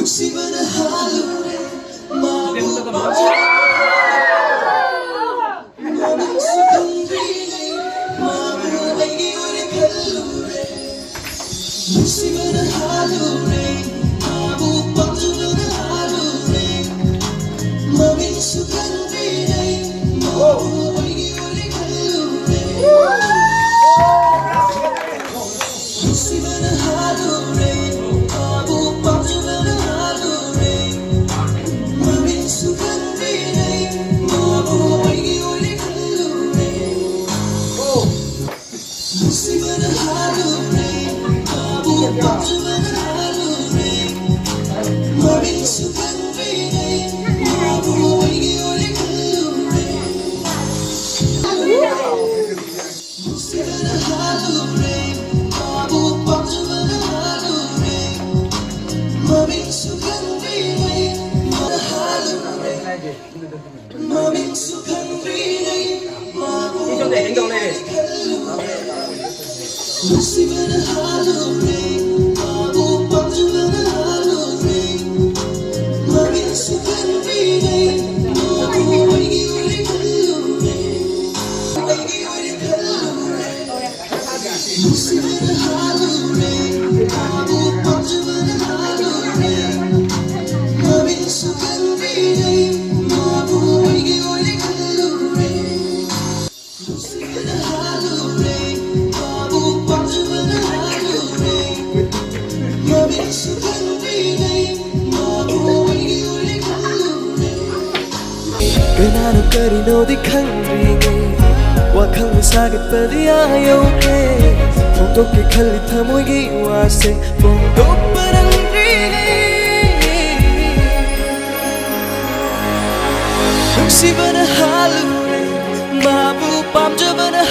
Nungshibana Hallure, Meipa. Nungshibana Hallure, Mabu Panjabana Hallure, Mamin Sukandire, Mabu Aigi Uri Hallure. Nungshibana Hallure, Mabu Panjabana Hallure, Mamin Sukandire, Mabu Aigi Uri Hallure. Nungshibana Hallure. Nungshibana Hallure, Mamin Sukandire, Mabu Aigi Uri Hallure. Nungshibana Hallure, Mabu Panjabana Hallure, Mamin Sukandire, Hallure, Mamin Sukandire, Mabu Aigi Uri Hallure. Nungshibana Hallure, Mabu Panjabana Hallure, Mamin Sukandire, Mabu Aigi Uri Hallure. Aigi Uri Hallure. Nungshibana Hallure, Mabu Panjabana Hallure, Mamin Sukandire, Mabu Aigi Uri Hallure. Nungshibana Hallure, Mabu Panjabana Hallure, Mamin Sukandire, Mabu Aigi Uri Hallure. Kanano karino di khangringe wakhang sagatpadi ayoge phongtok ke khali thamoi gi wase phongtok parangringe Nungshibana Hallure, Mabu Panjabana